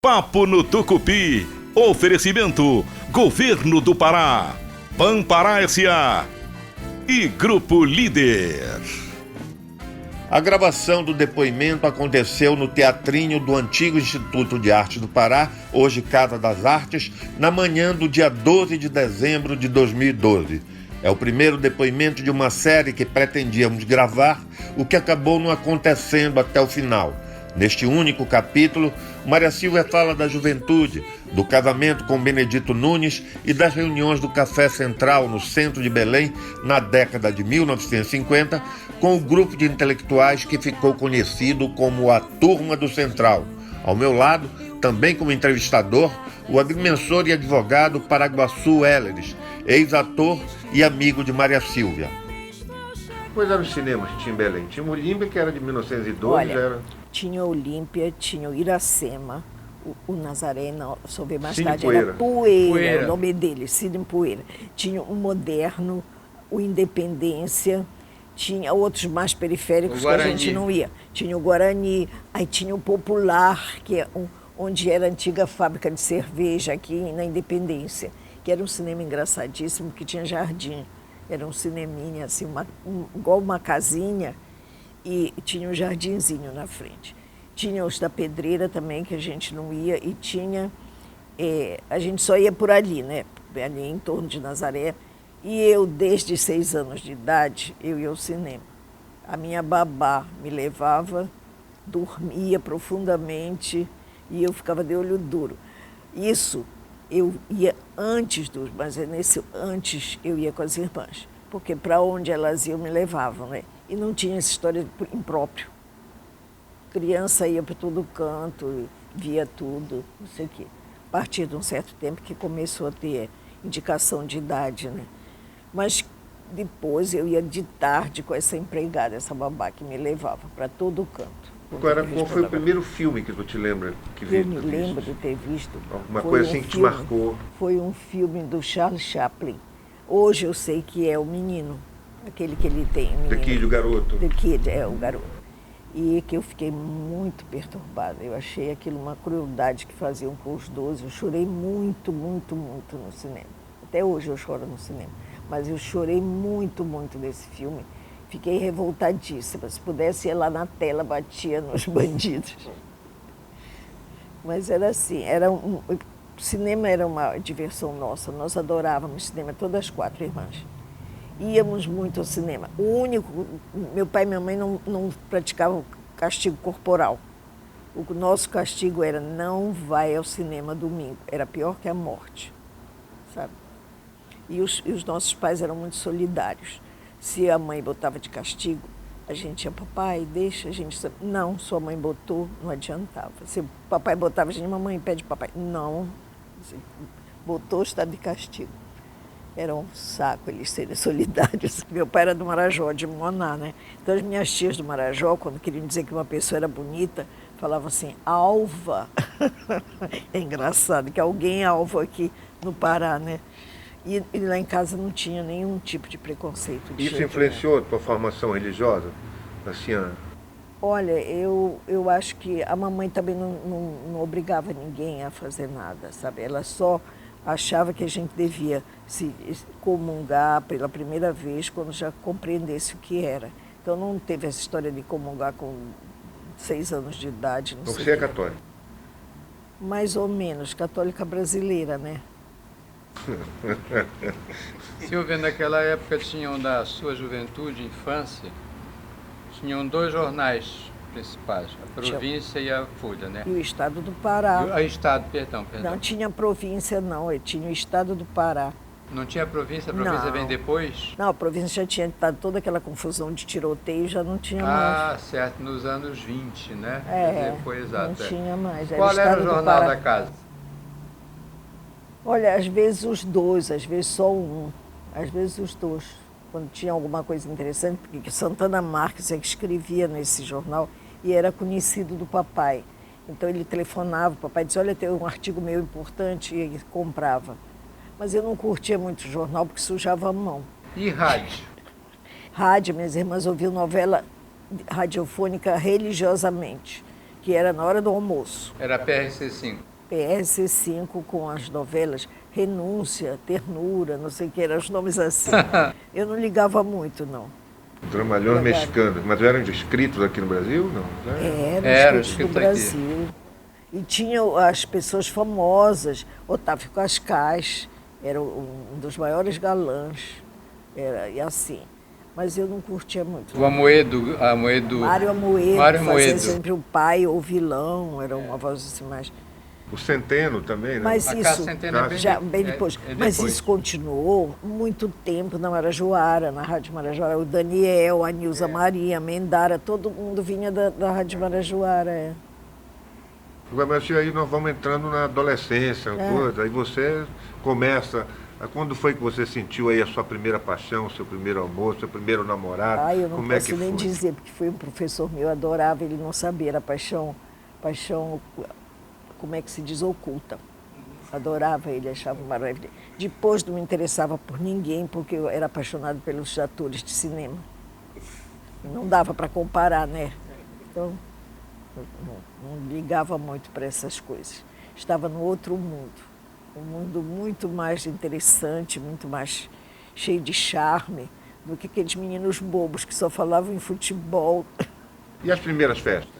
Papo no Tucupi. Oferecimento: Governo do Pará, Banpará S.A. e Grupo Líder. A gravação do depoimento aconteceu no Teatrinho do antigo Instituto de Arte do Pará, hoje Casa das Artes, na manhã do dia 12 de dezembro de 2012. É o primeiro depoimento de uma série que pretendíamos gravar, o que acabou não acontecendo até o final. Neste único capítulo, Maria Sílvia fala da juventude, do casamento com Benedito Nunes e das reuniões do Café Central no centro de Belém na década de 1950, com o grupo de intelectuais que ficou conhecido como a Turma do Central. Ao meu lado, também como entrevistador, o agrimensor e advogado Paraguaçu Helleres, ex-ator e amigo de Maria Sílvia. Quais eram os cinemas que tinha em Belém? Tinha o Olímpia, que era de 1912. Olha, tinha o Olímpia, tinha o Iracema, o Nazaré, não, soube mais tarde, era Poeira, o nome dele, Cine Poeira. Tinha o Moderno, o Independência, tinha outros mais periféricos que a gente não ia. Tinha o Guarani, aí tinha o Popular, que é onde era a antiga fábrica de cerveja aqui na Independência, que era um cinema engraçadíssimo, que tinha jardim. Era um cineminha, assim, igual uma casinha, e tinha um jardinzinho na frente. Tinha os da Pedreira também, que a gente não ia, e tinha... a gente só ia por ali, né? Ali em torno de Nazaré. E eu, desde 6 anos de idade, eu ia ao cinema. A minha babá me levava, dormia profundamente, e eu ficava de olho duro. Isso... eu ia antes mas antes eu ia com as irmãs, porque para onde elas iam me levavam, né? E não tinha essa história de impróprio. Criança ia para todo canto, via tudo, não sei o quê. A partir de um certo tempo que começou a ter indicação de idade, né? Mas depois eu ia de tarde com essa empregada, essa babá que me levava para todo canto. Qual foi o primeiro filme que tu te lembra que viu? Eu me lembro de ter visto. Alguma coisa assim que te marcou? Foi um filme do Charles Chaplin. Hoje eu sei que é o menino, aquele que ele tem. The Kid, o garoto. The Kid, o garoto. E que eu fiquei muito perturbada. Eu achei aquilo uma crueldade que faziam com os 12. Eu chorei muito, muito, muito no cinema. Até hoje eu choro no cinema. Mas eu chorei muito, muito desse filme. Fiquei revoltadíssima. Se pudesse ir lá na tela, batia nos bandidos. Mas era assim, o cinema era uma diversão nossa. Nós adorávamos cinema, todas as 4 irmãs. Íamos muito ao cinema. Meu pai e minha mãe não praticavam castigo corporal. O nosso castigo era: não vai ao cinema domingo. Era pior que a morte, sabe? E os nossos pais eram muito solidários. Se a mãe botava de castigo, a gente ia: papai, deixa a gente... Não, sua mãe botou, não adiantava. Se o papai botava, a gente: mamãe, pede papai. Não, botou, está de castigo. Era um saco eles serem solidários. Meu pai era do Marajó, de Moná, né? Então as minhas tias do Marajó, quando queriam dizer que uma pessoa era bonita, falavam assim: alva. É engraçado que alguém é alvo aqui no Pará, né? E lá em casa não tinha nenhum tipo de preconceito. Isso influenciou a tua formação religiosa, Luciana? Olha, eu acho que a mamãe também não obrigava ninguém a fazer nada, sabe? Ela só achava que a gente devia se comungar pela primeira vez quando já compreendesse o que era. Então não teve essa história de comungar com 6 anos de idade. Não sei. Você é católica? Mais ou menos, católica brasileira, né? Silvia, naquela época tinham, da sua juventude, infância, tinham 2 jornais principais, a Província e a Folha, né? E o Estado do Pará. O Estado, perdão. Não tinha província, não, tinha o Estado do Pará. Não tinha província? A província vem depois? Não, a província já tinha estado toda aquela confusão de tiroteio, já não tinha mais. Ah, certo, nos anos 20, né? Foi exato. Não tinha mais. Qual era o jornal da casa? Olha, às vezes os 2, às vezes só um, às vezes os 2. Quando tinha alguma coisa interessante, porque Santana Marques é que escrevia nesse jornal e era conhecido do papai. Então ele telefonava, o papai dizia: olha, tem um artigo meu importante, e ele comprava. Mas eu não curtia muito jornal porque sujava a mão. E rádio? Rádio, minhas irmãs ouviam novela radiofônica religiosamente, que era na hora do almoço. Era PRC5? PRC5 com as novelas Renúncia, Ternura, não sei o que, eram os nomes assim. Eu não ligava muito, não. Dramalhões mexicanos, mas eram escritos aqui no Brasil? Não? Eram escritos no Brasil. E tinha as pessoas famosas, Otávio Cascais, era um dos maiores galãs, e assim. Mas eu não curtia muito. O Amoedo. Mário Amoedo, fazia sempre o pai ou o vilão, era uma voz assim mais... O Centeno também, né? Mas isso, já bem depois. Mas isso continuou muito tempo na Marajoara, na Rádio Marajoara. O Daniel, a Nilza Maria, a Mendara, todo mundo vinha da Rádio Marajoara. Mas aí nós vamos entrando na adolescência, coisa, aí você começa... Quando foi que você sentiu aí a sua primeira paixão, seu primeiro amor, seu primeiro namorado? Eu não posso nem dizer, porque foi um professor meu, eu adorava, ele não sabia, era paixão, como é que se diz, oculta. Adorava ele, achava maravilhoso. Depois não me interessava por ninguém, porque eu era apaixonado pelos atores de cinema. Não dava para comparar, né? Então, não ligava muito para essas coisas. Estava no outro mundo. Um mundo muito mais interessante, muito mais cheio de charme do que aqueles meninos bobos que só falavam em futebol. E as primeiras festas?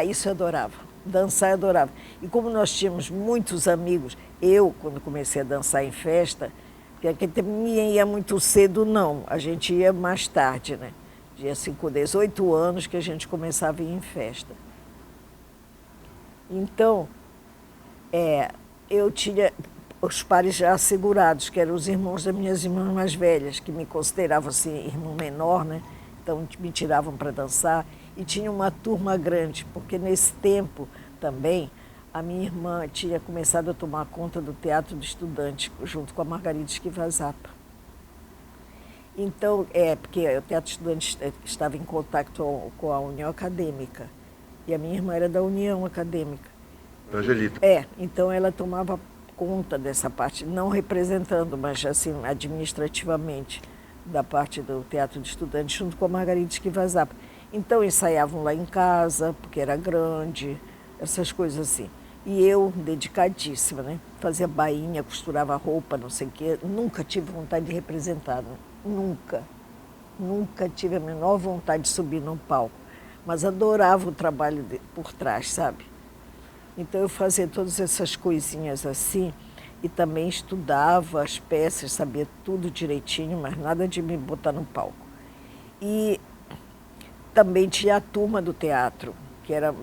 Isso eu adorava. Dançar eu adorava. E como nós tínhamos muitos amigos, eu, quando comecei a dançar em festa, porque aquele tempo ninguém ia muito cedo, não. A gente ia mais tarde, né? Assim, com 18 anos que a gente começava a ir em festa. Então, eu tinha os pares já assegurados, que eram os irmãos das minhas irmãs mais velhas, que me consideravam assim, irmão menor, né? Então me tiravam para dançar. E tinha uma turma grande, porque nesse tempo também a minha irmã tinha começado a tomar conta do Teatro do Estudante, junto com a Margarida Esquiva-Zappa. Então, porque o Teatro do Estudante estava em contato com a União Acadêmica, e a minha irmã era da União Acadêmica. Angelita. Então ela tomava conta dessa parte, não representando, mas assim, administrativamente, da parte do Teatro do Estudante, junto com a Margarida Esquiva-Zappa. Então ensaiavam lá em casa, porque era grande, essas coisas assim. E eu, dedicadíssima, né? Fazia bainha, costurava roupa, não sei o quê. Nunca tive vontade de representar, né? Nunca. Nunca tive a menor vontade de subir num palco. Mas adorava o trabalho por trás, sabe? Então eu fazia todas essas coisinhas assim e também estudava as peças, sabia tudo direitinho, mas nada de me botar no palco. E também tinha a turma do teatro, que era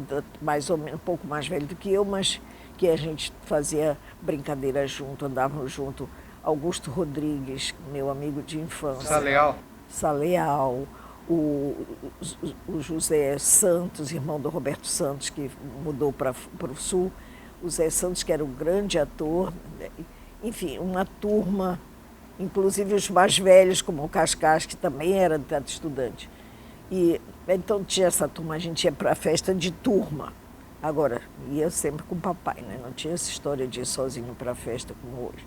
mais ou menos um pouco mais velho do que eu, mas que a gente fazia brincadeira junto, andávamos junto. Augusto Rodrigues, meu amigo de infância. Saleal, o José Santos, irmão do Roberto Santos, que mudou para o Sul, o Zé Santos, que era um grande ator, enfim, uma turma, inclusive os mais velhos, como o Cascais, que também era do Teatro Estudante. E então tinha essa turma, a gente ia para a festa de turma. Agora, ia sempre com o papai, né? Não tinha essa história de ir sozinho para a festa como hoje.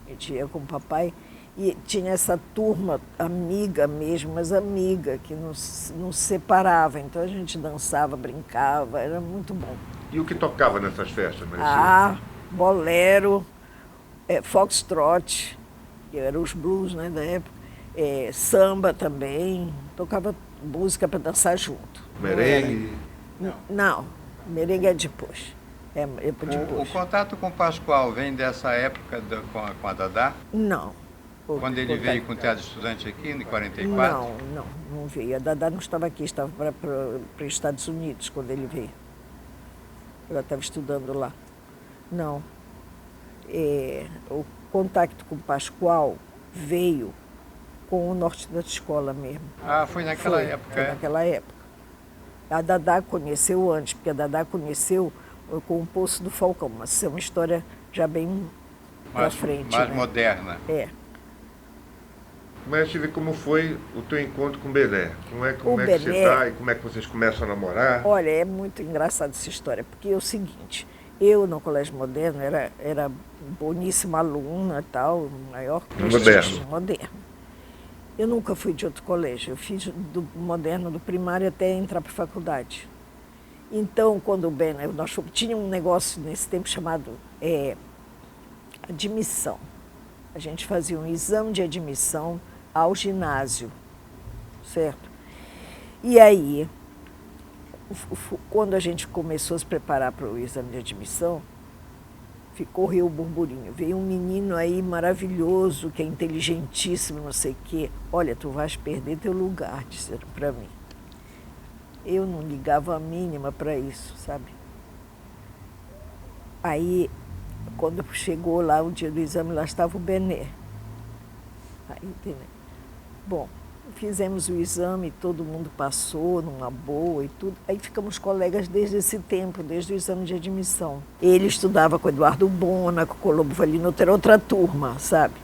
A gente ia com o papai e tinha essa turma, amiga mesmo, mas amiga, que não se separava. Então a gente dançava, brincava, era muito bom. E o que tocava nessas festas, Maria? Bolero, foxtrot, que eram os blues, né, da época, samba também, tocava música para dançar junto. Merengue? Não, merengue é depois. O contato com o Pascoal vem dessa época com a Dadá? Não. Quando ele veio com o Teatro Estudante aqui, em 44? Não veio. A Dadá não estava aqui, estava para os Estados Unidos quando ele veio. Ela estava estudando lá. Não. O contato com o Pascoal veio com o Norte da Escola mesmo. Foi naquela época? Foi naquela época. A Dadá conheceu antes, porque a Dadá conheceu com o Poço do Falcão, mas isso é uma história já bem para frente. Mais né? moderna. Mas tive como foi o teu encontro com o Bené? Como é que você está e como é que vocês começam a namorar? Olha, é muito engraçada essa história, porque é o seguinte, eu no Colégio Moderno era boníssima aluna e tal, maior moderno. Eu nunca fui de outro colégio, eu fiz do Moderno, do primário até entrar para a faculdade. Então, quando o Bené, tinha um negócio nesse tempo chamado admissão. A gente fazia um exame de admissão ao ginásio, certo? E aí, quando a gente começou a se preparar para o exame de admissão, correu o burburinho. Veio um menino aí maravilhoso, que é inteligentíssimo, não sei o quê. Olha, tu vais perder teu lugar, disseram para mim. Eu não ligava a mínima para isso, sabe? Aí, quando chegou lá o dia do exame, lá estava o Bené. Aí, entendeu? Bom, fizemos o exame, todo mundo passou numa boa e tudo. Aí ficamos colegas desde esse tempo, desde o exame de admissão. Ele estudava com o Eduardo Bona, com o Colombo Valinoto, era outra turma, sabe?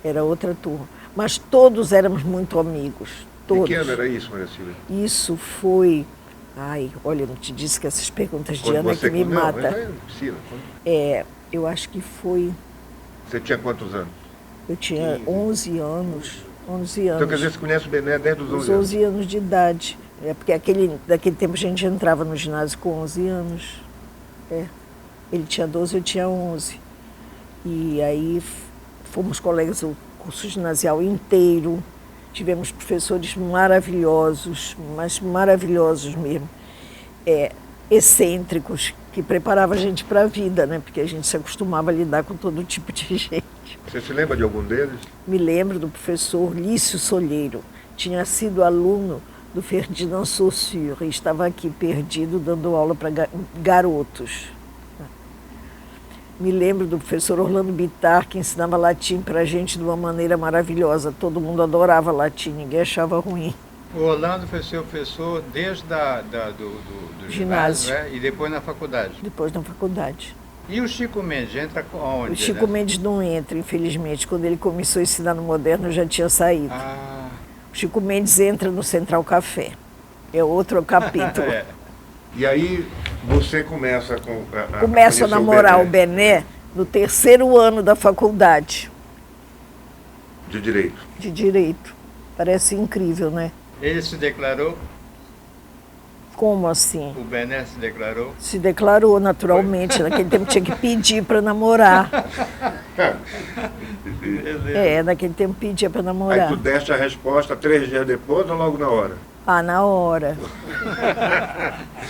Era outra turma. Mas todos éramos muito amigos, todos. De que ano era isso, Maria Silvia? Isso foi... Ai, olha, eu não te disse que essas perguntas de ano é que me mata. Eu acho que foi... Você tinha quantos anos? Eu tinha 15. 11 anos. 11 anos. Então, quer dizer, você conhece o Bené desde os 11 anos? Os 11 anos de idade. Porque daquele tempo a gente entrava no ginásio com 11 anos. Ele tinha 12, eu tinha 11. E aí fomos colegas o curso ginasial inteiro. Tivemos professores maravilhosos, mas maravilhosos mesmo. Excêntricos, que preparavam a gente para a vida, né? Porque a gente se acostumava a lidar com todo tipo de gente. Você se lembra de algum deles? Me lembro do professor Lício Solheiro. Tinha sido aluno do Ferdinand Saussure e estava aqui perdido dando aula para garotos. Me lembro do professor Orlando Bittar, que ensinava latim para a gente de uma maneira maravilhosa. Todo mundo adorava latim, ninguém achava ruim. O Orlando foi seu professor desde do ginásio, né? E depois na faculdade? Depois na faculdade. E o Chico Mendes entra onde? O Chico Mendes não entra, infelizmente. Quando ele começou a ensinar no Moderno, eu já tinha saído. O Chico Mendes entra no Central Café. É outro capítulo. E aí você começa Começo a namorar o Bené no 3º ano da faculdade. De Direito? De Direito. Parece incrível, né? Ele se declarou? Como assim? O Bené se declarou? Se declarou, naturalmente. Naquele tempo tinha que pedir para namorar. Naquele tempo pedia para namorar. Aí tu deste a resposta 3 dias depois ou logo na hora? Na hora.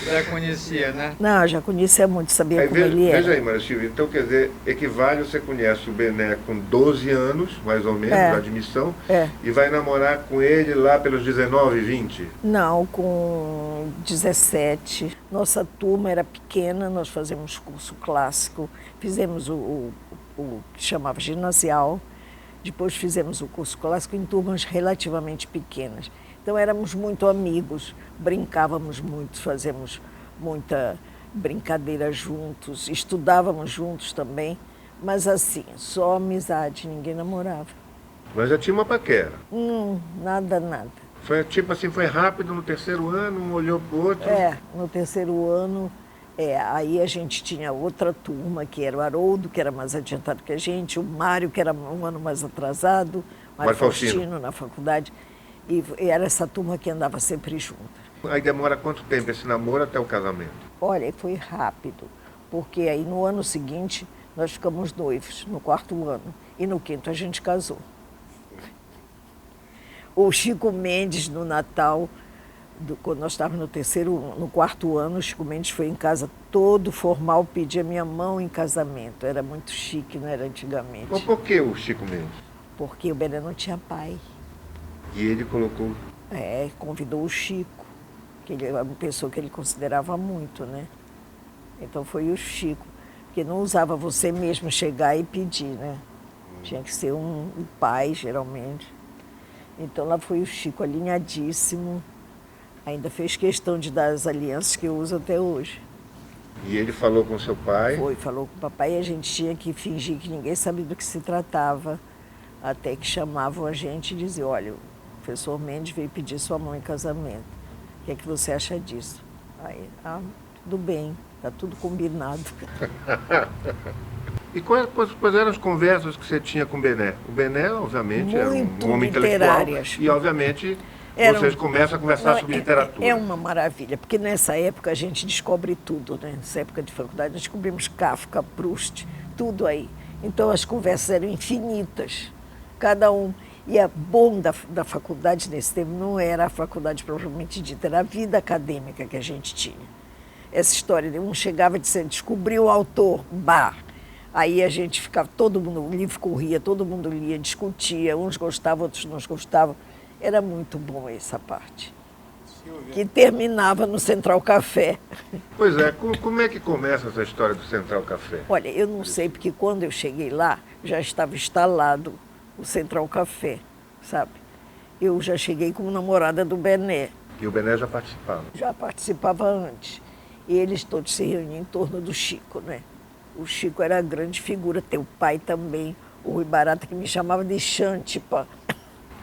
Já conhecia, né? Não, já conhecia muito, sabia como ele era. Veja aí, Maria Silvia, então quer dizer, equivale, você conhece o Bené com 12 anos, mais ou menos, da admissão, e vai namorar com ele lá pelos 19, 20? Não, com 17. Nossa turma era pequena, nós fazíamos curso clássico, fizemos o que chamava ginasial, depois fizemos o curso clássico em turmas relativamente pequenas. Então éramos muito amigos, brincávamos muito, fazíamos muita brincadeira juntos, estudávamos juntos também, mas assim, só amizade, ninguém namorava. Mas já tinha uma paquera? Nada. Foi tipo assim, foi rápido no 3º ano, um olhou pro outro? No 3º ano, aí a gente tinha outra turma, que era o Haroldo, que era mais adiantado que a gente, o Mário, que era um ano mais atrasado, Mário Faustino na faculdade. E era essa turma que andava sempre junta. Aí demora quanto tempo esse namoro até o casamento? Olha, foi rápido, porque aí no ano seguinte nós ficamos noivos, no 4º ano, e no 5º a gente casou. O Chico Mendes, no Natal, quando nós estávamos no 4º ano, o Chico Mendes foi em casa todo formal, pedia minha mão em casamento. Era muito chique, não era antigamente. Mas por que o Chico Mendes? Porque o Bené não tinha pai. E ele colocou? Convidou o Chico, que ele era uma pessoa que ele considerava muito, né? Então foi o Chico, que não usava você mesmo chegar e pedir, né? Tinha que ser um pai, geralmente. Então lá foi o Chico, alinhadíssimo, ainda fez questão de dar as alianças que eu uso até hoje. E ele falou com seu pai? Falou com o papai, e a gente tinha que fingir que ninguém sabia do que se tratava, até que chamavam a gente e diziam, olha, o professor Mendes veio pedir sua mão em casamento. O que é que você acha disso? Aí, tudo bem, está tudo combinado. E quais eram as conversas que você tinha com o Bené? O Bené, obviamente, era um homem intelectual. E, obviamente, vocês começam a conversar sobre literatura. É uma maravilha, porque nessa época a gente descobre tudo, né? Nessa época de faculdade nós descobrimos Kafka, Proust, tudo aí. Então as conversas eram infinitas, cada um. E a bom da faculdade nesse tempo não era a faculdade propriamente dita, era a vida acadêmica que a gente tinha. Essa história de um chegava dizendo, descobriu o autor, bah. Aí a gente ficava, todo mundo, o livro corria, todo mundo lia, discutia, uns gostavam, outros não gostavam. Era muito bom essa parte. Que terminava no Central Café. Pois é, como é que começa essa história do Central Café? Olha, eu não sei, porque quando eu cheguei lá, já estava instalado o Central Café, sabe? Eu já cheguei como namorada do Bené. E o Bené já participava? Já participava antes. E eles todos se reuniam em torno do Chico, né? O Chico era a grande figura, teu pai também, o Rui Barata, que me chamava de Xantipa.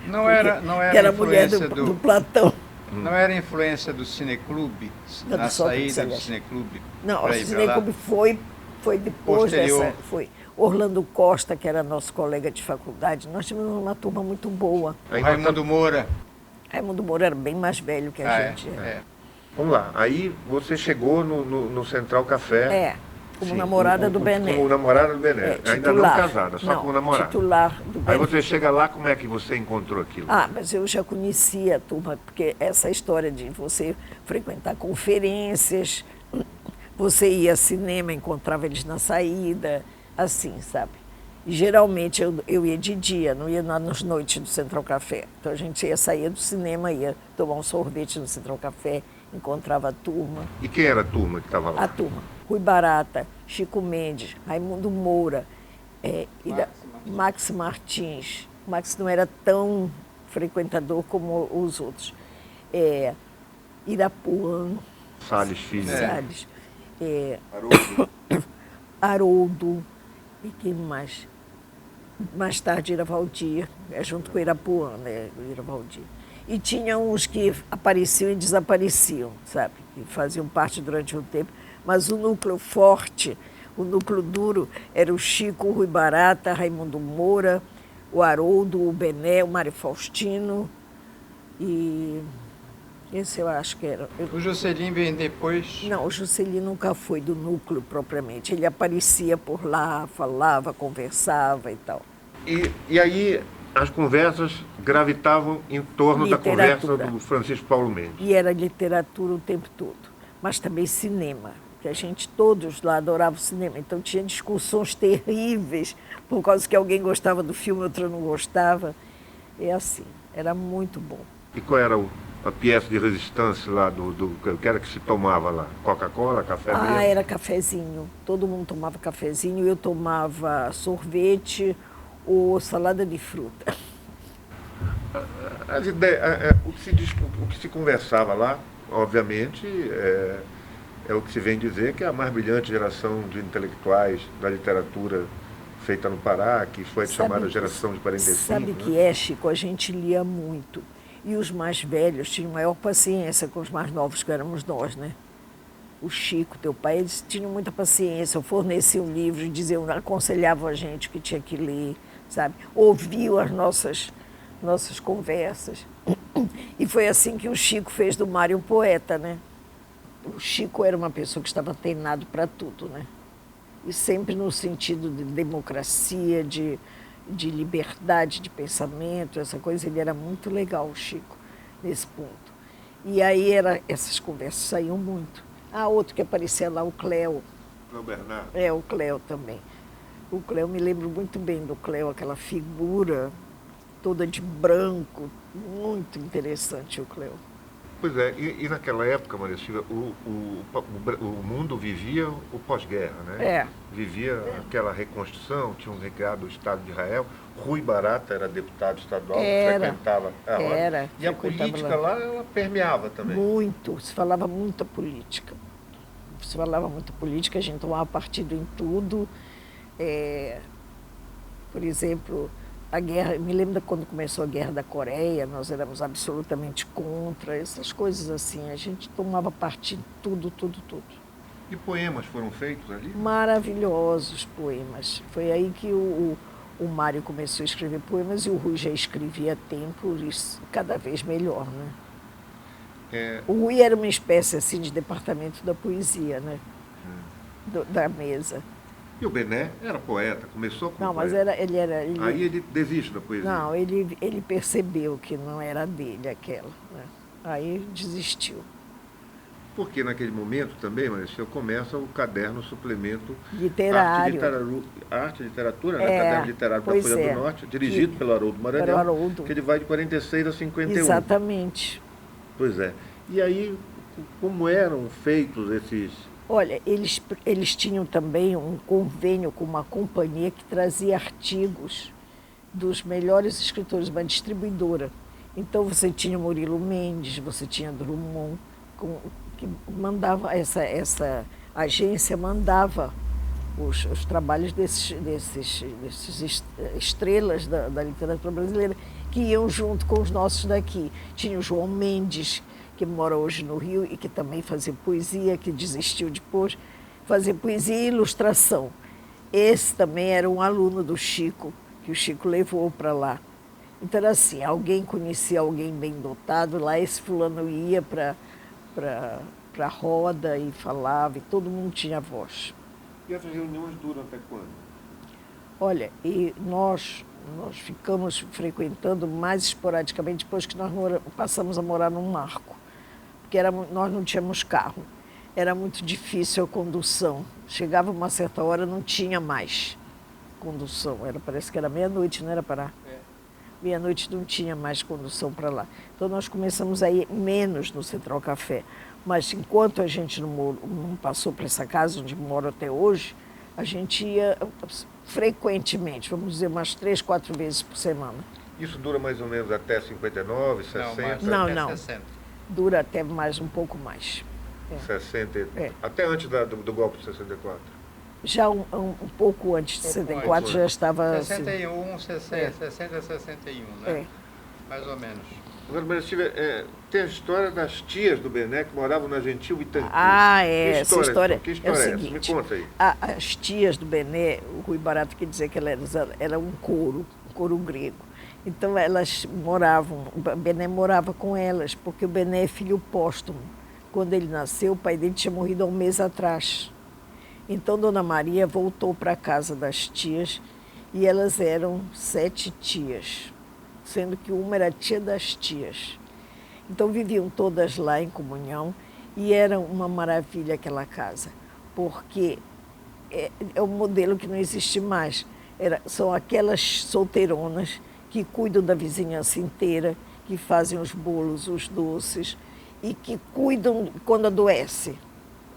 Não era que era a mulher do Platão. Não era influência do Cineclube, na saída do Cineclube? Não, o Cineclube foi depois dessa. Foi. Orlando Costa, que era nosso colega de faculdade, nós tínhamos uma turma muito boa. Raimundo Moura. Raimundo Moura era bem mais velho que a gente. Vamos lá, aí você chegou no Central Café. Como namorada do Bené. Como namorada do Bené, ainda não casada, só como namorada. Titular do Bené. Aí você chega lá, como é que você encontrou aquilo? Mas eu já conhecia a turma, porque essa história de você frequentar conferências, você ia ao cinema, encontrava eles na saída, assim, sabe? E geralmente eu ia de dia, não ia nas noites do Central Café. Então a gente saía do cinema, ia tomar um sorvete no Central Café, encontrava a turma. E quem era a turma que estava lá? A turma. Rui Barata, Chico Mendes, Raimundo Moura, Max Martins. O Max não era tão frequentador como os outros. Irapuã. Salles Filho. Salles. Haroldo. E quem mais? Mais tarde, Iravaldir, junto com Irapuã, né? Iravaldir. E tinha uns que apareciam e desapareciam, sabe? Que faziam parte durante um tempo. Mas o núcleo forte, o núcleo duro, era o Chico, o Rui Barata, Raimundo Moura, o Haroldo, o Bené, o Mário Faustino. E esse eu acho que era. O Juscelino veio depois? Não, o Juscelino nunca foi do núcleo propriamente. Ele aparecia por lá, falava, conversava e tal. E aí as conversas gravitavam em torno da conversa do Francisco Paulo Mendes. E era literatura o tempo todo, mas também cinema. Que a gente todos lá adorava o cinema, então tinha discussões terríveis por causa que alguém gostava do filme, outro não gostava. É assim, era muito bom. E qual era a peça de resistência lá do que era que se tomava lá? Coca-Cola, café mesmo? Era cafezinho. Todo mundo tomava cafezinho, eu tomava sorvete ou salada de fruta. As ideias, o que se conversava lá, obviamente, é o que se vem dizer que é a mais brilhante geração de intelectuais da literatura feita no Pará, que foi chamada geração de 45. Sabe que Chico? A gente lia muito. E os mais velhos tinham maior paciência com os mais novos, que éramos nós, né? O Chico, teu pai, eles tinham muita paciência, forneciam livros, diziam, aconselhavam a gente que tinha que ler, sabe? Ouviam as nossas conversas. E foi assim que o Chico fez do Mário poeta, né? O Chico era uma pessoa que estava treinado para tudo, né? E sempre no sentido de democracia, de liberdade de pensamento, essa coisa. Ele era muito legal, o Chico, nesse ponto. E aí essas conversas saíam muito. Outro que aparecia lá, o Cléo. Cléo Bernardo. O Cléo também. O Cléo, me lembro muito bem do Cléo, aquela figura toda de branco, muito interessante o Cléo. Pois é, e naquela época, Maria Silvia, o mundo vivia o pós-guerra, né? Vivia aquela reconstrução, tinha um recado do Estado de Israel. Rui Barata era deputado estadual, frequentava a hora. E a política lá, ela permeava também. Muito, se falava muita política. A gente tomava partido em tudo. Por exemplo, a guerra, me lembro quando começou a Guerra da Coreia, nós éramos absolutamente contra, essas coisas assim, a gente tomava partido tudo. E poemas foram feitos ali? Maravilhosos poemas. Foi aí que o o Mário começou a escrever poemas e o Rui já escrevia há tempo, isso cada vez melhor, né? O Rui era uma espécie assim de departamento da poesia, né? Da mesa. E o Bené era poeta, começou como poeta. Não, mas ele... Aí ele desiste da poesia. Não, ele percebeu que não era dele aquela, né? Aí desistiu. Porque naquele momento também, mas o senhor começa o caderno suplemento literário. Arte e Literatura, né? Caderno literário da Folha do Norte, dirigido pelo Haroldo Maranhão, que ele vai de 46 a 51. Exatamente. Pois é. E aí, como eram feitos esses... Olha, eles tinham também um convênio com uma companhia que trazia artigos dos melhores escritores, uma distribuidora. Então você tinha Murilo Mendes, você tinha Drummond, que mandava, essa agência mandava os trabalhos desses estrelas da literatura brasileira, que iam junto com os nossos daqui. Tinha o João Mendes, que mora hoje no Rio e que também fazia poesia, que desistiu depois, fazia poesia e ilustração. Esse também era um aluno do Chico, que o Chico levou para lá. Então era assim, alguém conhecia alguém bem dotado, lá esse fulano ia para a roda e falava, e todo mundo tinha voz. E essas reuniões duram até quando? Olha, e nós ficamos frequentando mais esporadicamente depois que nós passamos a morar num Marco, porque nós não tínhamos carro, era muito difícil a condução. Chegava uma certa hora, não tinha mais condução, parece que era meia-noite, não era Pará? Meia-noite não tinha mais condução para lá. Então nós começamos a ir menos no Central Café. Mas enquanto a gente não passou para essa casa onde moro até hoje, a gente ia frequentemente, vamos dizer, umas 3, 4 vezes por semana. Isso dura mais ou menos até 59, 60? Não. 60. Dura até um pouco mais. 60, até antes do golpe de 64? Já um pouco antes de 64 já estava... 61, 60, 61, né? Mais ou menos. Agora, Maria Silvia, tem a história das tias do Bené que moravam na Gentil Itancu. Essa história que história é o seguinte, me conta aí. As tias do Bené, o Rui Barata quer dizer que era um coro grego. Então elas moravam, o Bené morava com elas, porque o Bené é filho póstumo. Quando ele nasceu, o pai dele tinha morrido há um mês atrás. Então Dona Maria voltou para a casa das tias e elas eram 7 tias, sendo que uma era tia das tias. Então viviam todas lá em comunhão e era uma maravilha aquela casa, porque é um modelo que não existe mais. São aquelas solteironas que cuidam da vizinhança inteira, que fazem os bolos, os doces e que cuidam quando adoece.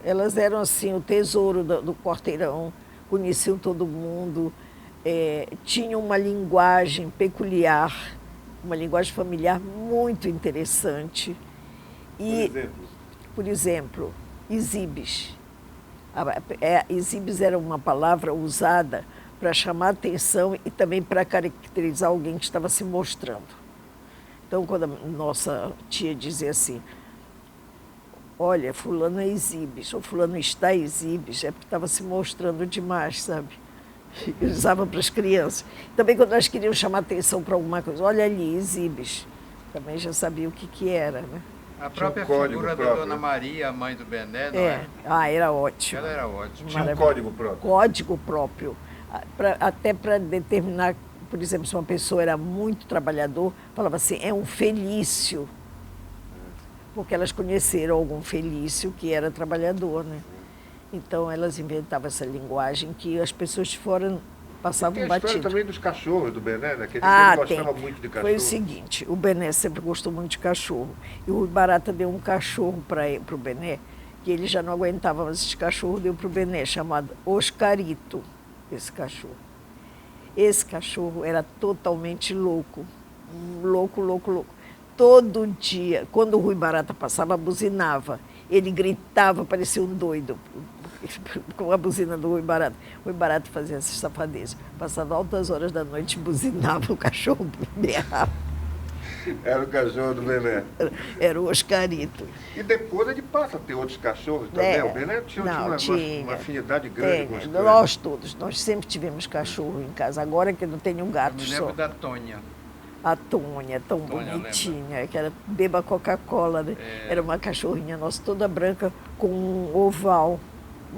Elas eram assim o tesouro do quarteirão, conheciam todo mundo, tinham uma linguagem peculiar, uma linguagem familiar muito interessante. E, por exemplo, exibes. Exibes era uma palavra usada para chamar atenção e também para caracterizar alguém que estava se mostrando. Então, quando a nossa tia dizia assim, olha, fulano é exibes, ou fulano está exibes, é porque estava se mostrando demais, sabe? Usava para as crianças. Também quando elas queriam chamar atenção para alguma coisa, olha ali, exibes, também já sabia o que era, né? A própria figura da Dona Maria, a mãe do Bené, não é? Era ótimo. Ela era ótima. Tinha um código próprio. Código próprio. Até para determinar, por exemplo, se uma pessoa era muito trabalhador, falava assim, é um Felício. Porque elas conheceram algum Felício que era trabalhador, né? Então elas inventavam essa linguagem que as pessoas de fora passavam batido. Tem a história também dos cachorros do Bené, né? Que ele gostava muito de cachorro. Foi o seguinte, o Bené sempre gostou muito de cachorro. E o Rui Barata deu um cachorro para o Bené, que ele já não aguentava mais esse cachorro, deu para o Bené, chamado Oscarito, esse cachorro. Esse cachorro era totalmente louco. Louco. Todo dia, quando o Rui Barata passava, buzinava. Ele gritava, parecia um doido, com a buzina do Rui Barata. O Rui Barata fazia essas safadezas. Passava altas horas da noite, buzinava, o cachorro berrava. Era o cachorro do Bené. Era o Oscarito. E depois ele passa a ter outros cachorros também. O Bené tinha uma afinidade grande com os cães. Nós todos, nós sempre tivemos cachorro em casa. Agora que eu não tenho gato só. Eu me lembro da Tônia. A Tônia, tão bonitinha, que era beba Coca-Cola, né? Era uma cachorrinha nossa, toda branca, com um oval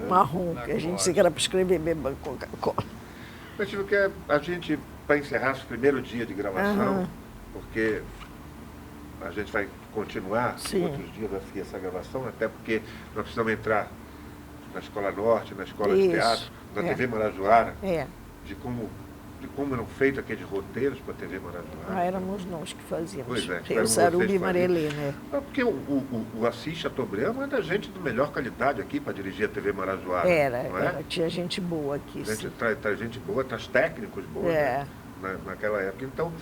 marrom, que a gente disse que era para escrever beba Coca-Cola. Eu tive que a gente, para encerrar esse primeiro dia de gravação, porque a gente vai continuar outros dias aqui essa gravação, até porque nós precisamos entrar na Escola Norte, na Escola de Teatro, na TV Marajoara, de como eram feitos aqueles roteiros para a TV Marajoara. Éramos nós que fazíamos. Pois é. Eu, Sarubi e Marelê, né? Porque o Assis Chateaubriand é da gente de melhor qualidade aqui para dirigir a TV Marajoara. Era, tinha gente boa aqui. Traz gente boa, traz técnicos bons naquela época. Então,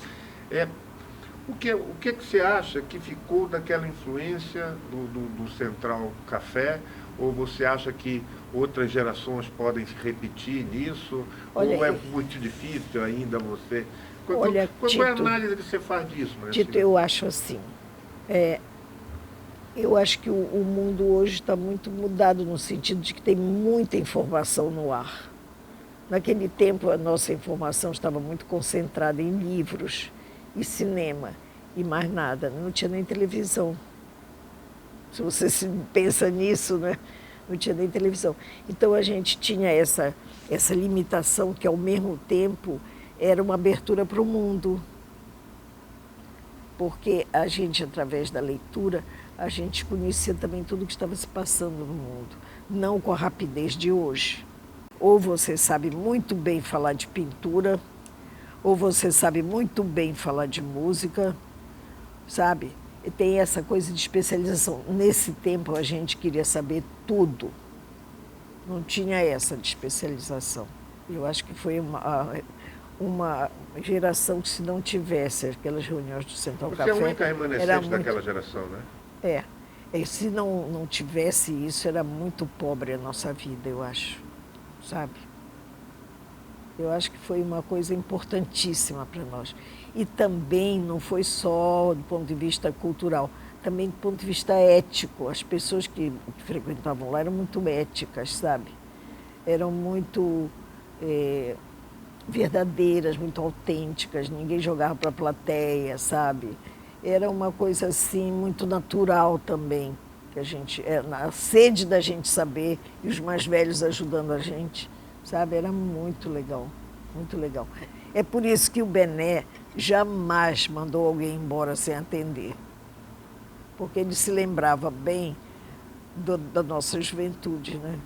o que você acha que ficou daquela influência do Central Café? Ou você acha que outras gerações podem se repetir nisso? Olha, ou é muito difícil ainda você... Qual Tito, é a análise que você faz disso? Tito, eu acho assim, eu acho que o mundo hoje está muito mudado no sentido de que tem muita informação no ar. Naquele tempo, a nossa informação estava muito concentrada em livros e cinema e mais nada, não tinha nem televisão. Se você pensa nisso, né? Não tinha nem televisão. Então a gente tinha essa limitação que, ao mesmo tempo, era uma abertura para o mundo. Porque a gente, através da leitura, a gente conhecia também tudo o que estava se passando no mundo. Não com a rapidez de hoje. Ou você sabe muito bem falar de pintura, ou você sabe muito bem falar de música, sabe? Tem essa coisa de especialização. Nesse tempo a gente queria saber tudo. Não tinha essa de especialização. Eu acho que foi uma geração que, se não tivesse aquelas reuniões do Central Café... Você é a única remanescente daquela geração, né? Se não tivesse isso, era muito pobre a nossa vida, eu acho. Sabe? Eu acho que foi uma coisa importantíssima para nós. E também não foi só do ponto de vista cultural, também do ponto de vista ético. As pessoas que frequentavam lá eram muito éticas, sabe? Eram muito verdadeiras, muito autênticas. Ninguém jogava para a plateia, sabe? Era uma coisa assim muito natural também, que a sede da gente saber e os mais velhos ajudando a gente, sabe? Era muito legal, muito legal. É por isso que o Bené jamais mandou alguém embora sem atender. Porque ele se lembrava bem da nossa juventude, né?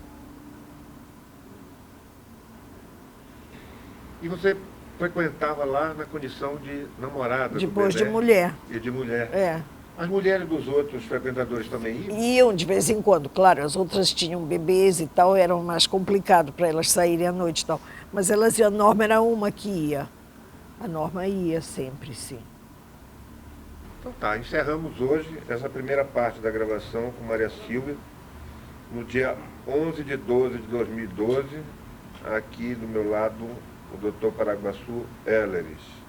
E você frequentava lá na condição de namorada depois do Bené? De mulher. E de mulher. As mulheres dos outros frequentadores também iam? Iam de vez em quando, claro. As outras tinham bebês e tal, era mais complicado para elas saírem à noite e tal. Mas elas iam, a Norma era uma que ia. A Norma ia sempre, sim. Então tá, encerramos hoje essa primeira parte da gravação com Maria Silvia, no dia 11 de 12 de 2012, aqui do meu lado, o Dr. Paraguaçu Elleres.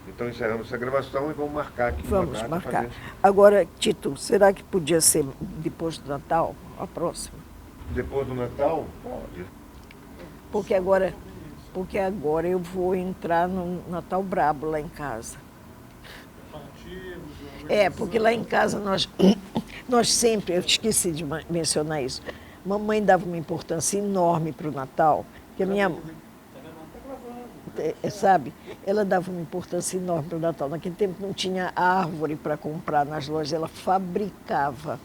Então encerramos essa gravação e vamos marcar aqui. Vamos marcar. Agora, Tito, será que podia ser depois do Natal, a próxima? Depois do Natal? Pode. Porque agora eu vou entrar no Natal Brabo lá em casa. Porque lá em casa nós sempre, eu esqueci de mencionar isso, mamãe dava uma importância enorme para o Natal, que a minha... sabe, ela dava uma importância enorme para o Natal. Naquele tempo não tinha árvore para comprar nas lojas, ela fabricava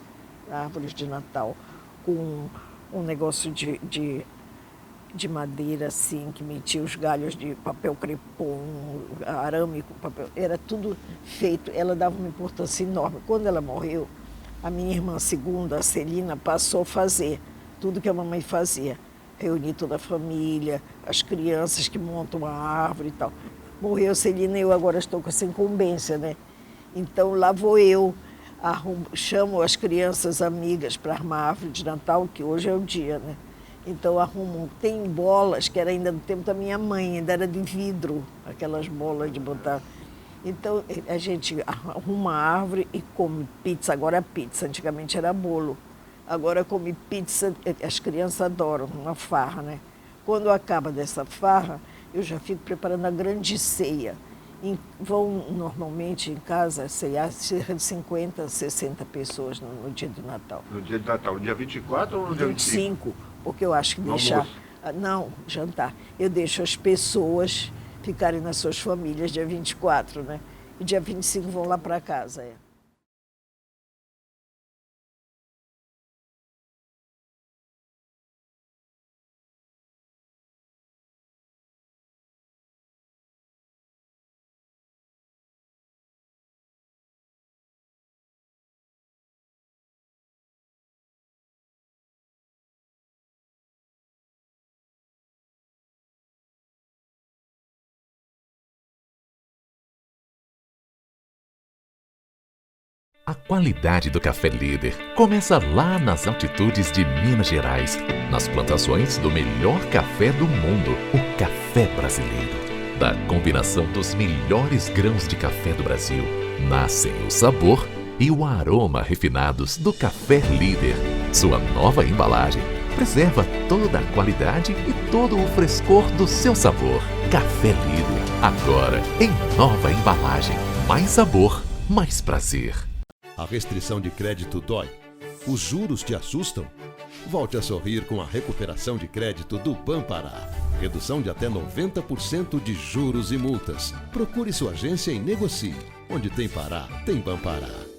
árvores de Natal com um negócio de madeira assim, que metia os galhos de papel crepom, arame com papel, era tudo feito. Ela dava uma importância enorme. Quando ela morreu, a minha irmã segunda, a Celina, passou a fazer tudo que a mamãe fazia. Reunir toda a família, as crianças que montam a árvore e tal. Morreu a Celina e eu agora estou com essa incumbência, né? Então lá vou eu, chamo as crianças amigas para armar a árvore de Natal, que hoje é o dia, né? Então tem bolas que era ainda do tempo da minha mãe, ainda era de vidro, aquelas bolas de botar. Então, a gente arruma a árvore e come pizza. Agora é pizza, antigamente era bolo. Agora come pizza, as crianças adoram, uma farra, né? Quando acaba dessa farra, eu já fico preparando a grande ceia. Vão normalmente em casa ceiar cerca de 50, 60 pessoas no dia do Natal. No dia do Natal, no dia 24 ou no dia 25? Porque eu acho que deixar... Não, jantar. Eu deixo as pessoas ficarem nas suas famílias dia 24, né? E dia 25 vão lá para casa, A qualidade do café Líder começa lá nas altitudes de Minas Gerais, nas plantações do melhor café do mundo, o café brasileiro. Da combinação dos melhores grãos de café do Brasil, nascem o sabor e o aroma refinados do café Líder. Sua nova embalagem preserva toda a qualidade e todo o frescor do seu sabor. Café Líder, agora em nova embalagem. Mais sabor, mais prazer. A restrição de crédito dói? Os juros te assustam? Volte a sorrir com a recuperação de crédito do Banpará. Redução de até 90% de juros e multas. Procure sua agência e negocie. Onde tem Pará, tem Banpará.